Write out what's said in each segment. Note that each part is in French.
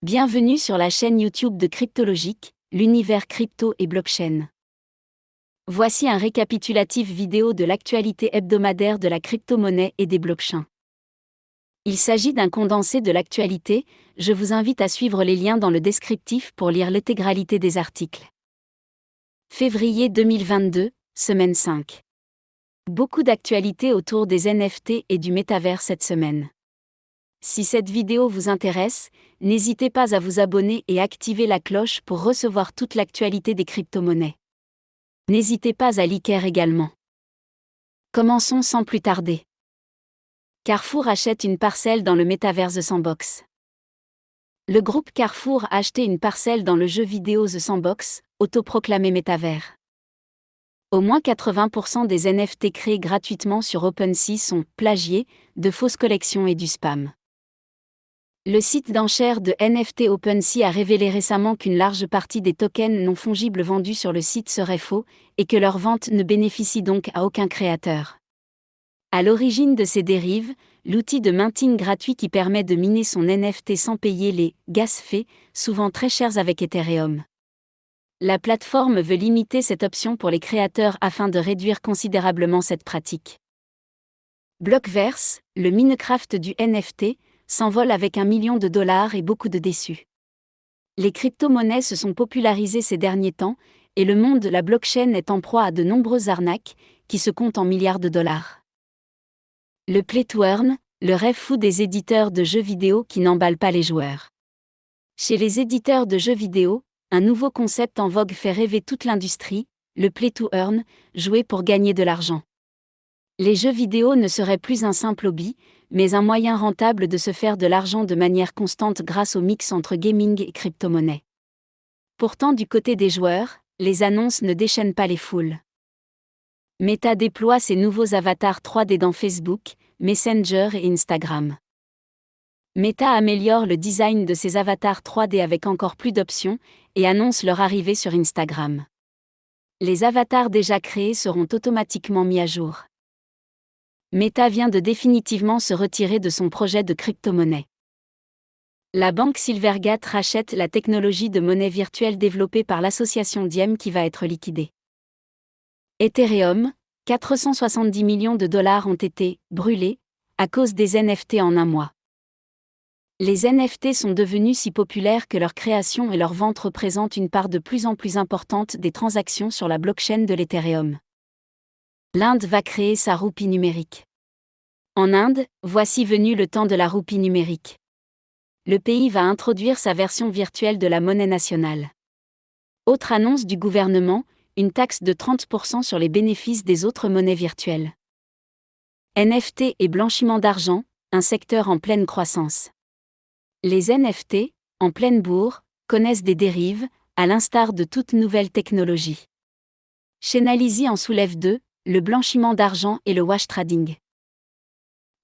Bienvenue sur la chaîne YouTube de Cryptologique, l'univers crypto et blockchain. Voici un récapitulatif vidéo de l'actualité hebdomadaire de la crypto-monnaie et des blockchains. Il s'agit d'un condensé de l'actualité, je vous invite à suivre les liens dans le descriptif pour lire l'intégralité des articles. Février 2022, semaine 5. Beaucoup d'actualités autour des NFT et du métavers cette semaine. Si cette vidéo vous intéresse, n'hésitez pas à vous abonner et activer la cloche pour recevoir toute l'actualité des crypto-monnaies. N'hésitez pas à liker également. Commençons sans plus tarder. Carrefour achète une parcelle dans le métavers The Sandbox. Le groupe Carrefour a acheté une parcelle dans le jeu vidéo The Sandbox, autoproclamé métavers. Au moins 80% des NFT créés gratuitement sur OpenSea sont plagiés, de fausses collections et du spam. Le site d'enchères de NFT OpenSea a révélé récemment qu'une large partie des tokens non fongibles vendus sur le site seraient faux, et que leur vente ne bénéficie donc à aucun créateur. À l'origine de ces dérives, l'outil de minting gratuit qui permet de miner son NFT sans payer les gas fees, souvent très chers avec Ethereum. La plateforme veut limiter cette option pour les créateurs afin de réduire considérablement cette pratique. Blockverse, le Minecraft du NFT, s'envole avec $1 million et beaucoup de déçus. Les crypto-monnaies se sont popularisées ces derniers temps, et le monde de la blockchain est en proie à de nombreuses arnaques, qui se comptent en milliards de dollars. Le play to earn, le rêve fou des éditeurs de jeux vidéo qui n'emballent pas les joueurs. Chez les éditeurs de jeux vidéo, un nouveau concept en vogue fait rêver toute l'industrie, le play to earn, jouer pour gagner de l'argent. Les jeux vidéo ne seraient plus un simple hobby, mais un moyen rentable de se faire de l'argent de manière constante grâce au mix entre gaming et crypto-monnaie. Pourtant, du côté des joueurs, les annonces ne déchaînent pas les foules. Meta déploie ses nouveaux avatars 3D dans Facebook, Messenger et Instagram. Meta améliore le design de ses avatars 3D avec encore plus d'options et annonce leur arrivée sur Instagram. Les avatars déjà créés seront automatiquement mis à jour. Meta vient de définitivement se retirer de son projet de crypto-monnaie. La banque Silvergate rachète la technologie de monnaie virtuelle développée par l'association Diem qui va être liquidée. Ethereum, 470 millions de dollars ont été brûlés à cause des NFT en un mois. Les NFT sont devenus si populaires que leur création et leur vente représentent une part de plus en plus importante des transactions sur la blockchain de l'Ethereum. L'Inde va créer sa roupie numérique. En Inde, voici venu le temps de la roupie numérique. Le pays va introduire sa version virtuelle de la monnaie nationale. Autre annonce du gouvernement, une taxe de 30% sur les bénéfices des autres monnaies virtuelles. NFT et blanchiment d'argent, un secteur en pleine croissance. Les NFT, en pleine bourre, connaissent des dérives, à l'instar de toute nouvelle technologie. Chainalysis en soulève deux, le blanchiment d'argent et le wash trading.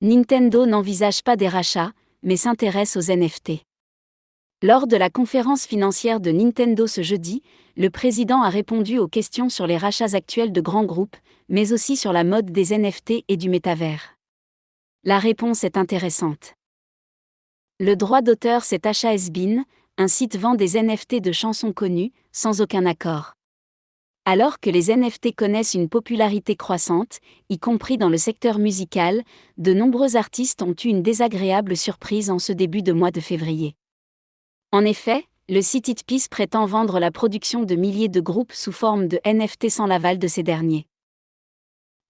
Nintendo n'envisage pas des rachats, mais s'intéresse aux NFT. Lors de la conférence financière de Nintendo ce jeudi, le président a répondu aux questions sur les rachats actuels de grands groupes, mais aussi sur la mode des NFT et du métavers. La réponse est intéressante. Le droit d'auteur c'est Asha Esbin, un site vend des NFT de chansons connues, sans aucun accord. Alors que les NFT connaissent une popularité croissante, y compris dans le secteur musical, de nombreux artistes ont eu une désagréable surprise en ce début de mois de février. En effet, le site Hitpiece prétend vendre la production de milliers de groupes sous forme de NFT sans l'aval de ces derniers.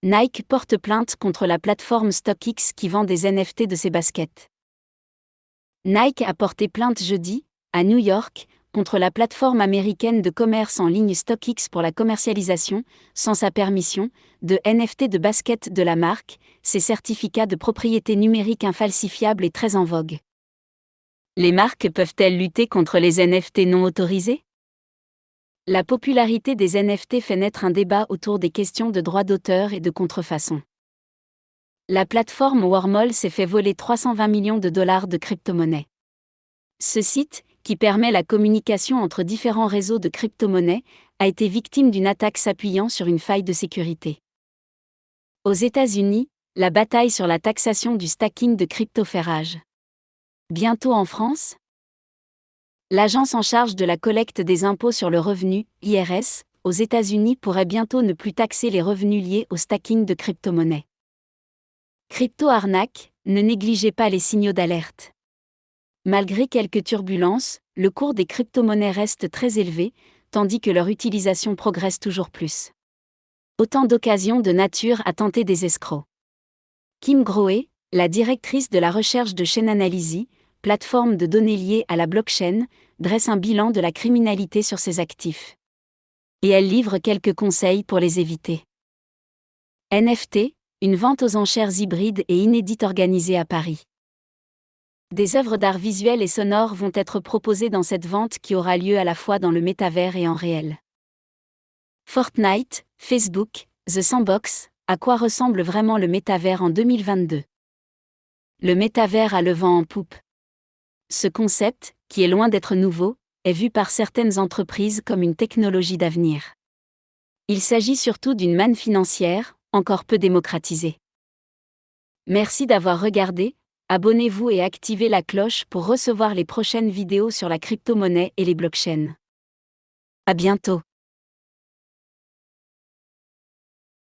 Nike porte plainte contre la plateforme StockX qui vend des NFT de ses baskets. Nike a porté plainte jeudi, à New York, contre la plateforme américaine de commerce en ligne StockX pour la commercialisation, sans sa permission, de NFT de basket de la marque, ces certificats de propriété numérique infalsifiables et très en vogue. Les marques peuvent-elles lutter contre les NFT non autorisés ? La popularité des NFT fait naître un débat autour des questions de droit d'auteur et de contrefaçon. La plateforme Wormhole s'est fait voler 320 millions de dollars de crypto-monnaies. Ce site, qui permet la communication entre différents réseaux de crypto-monnaies, a été victime d'une attaque s'appuyant sur une faille de sécurité. Aux États-Unis, la bataille sur la taxation du stacking de crypto fait rage. Bientôt en France ? L'agence en charge de la collecte des impôts sur le revenu, IRS, aux États-Unis pourrait bientôt ne plus taxer les revenus liés au stacking de crypto-monnaies. Crypto-arnaque, ne négligez pas les signaux d'alerte. Malgré quelques turbulences, le cours des crypto-monnaies reste très élevé, tandis que leur utilisation progresse toujours plus. Autant d'occasions de nature à tenter des escrocs. Kim Grohe, la directrice de la recherche de Chainalysis, plateforme de données liées à la blockchain, dresse un bilan de la criminalité sur ses actifs. Et elle livre quelques conseils pour les éviter. NFT, une vente aux enchères hybrides et inédite organisée à Paris. Des œuvres d'art visuel et sonore vont être proposées dans cette vente qui aura lieu à la fois dans le métavers et en réel. Fortnite, Facebook, The Sandbox, à quoi ressemble vraiment le métavers en 2022 ? Le métavers a le vent en poupe. Ce concept, qui est loin d'être nouveau, est vu par certaines entreprises comme une technologie d'avenir. Il s'agit surtout d'une manne financière, encore peu démocratisée. Merci d'avoir regardé, abonnez-vous et activez la cloche pour recevoir les prochaines vidéos sur la crypto-monnaie et les blockchains. À bientôt.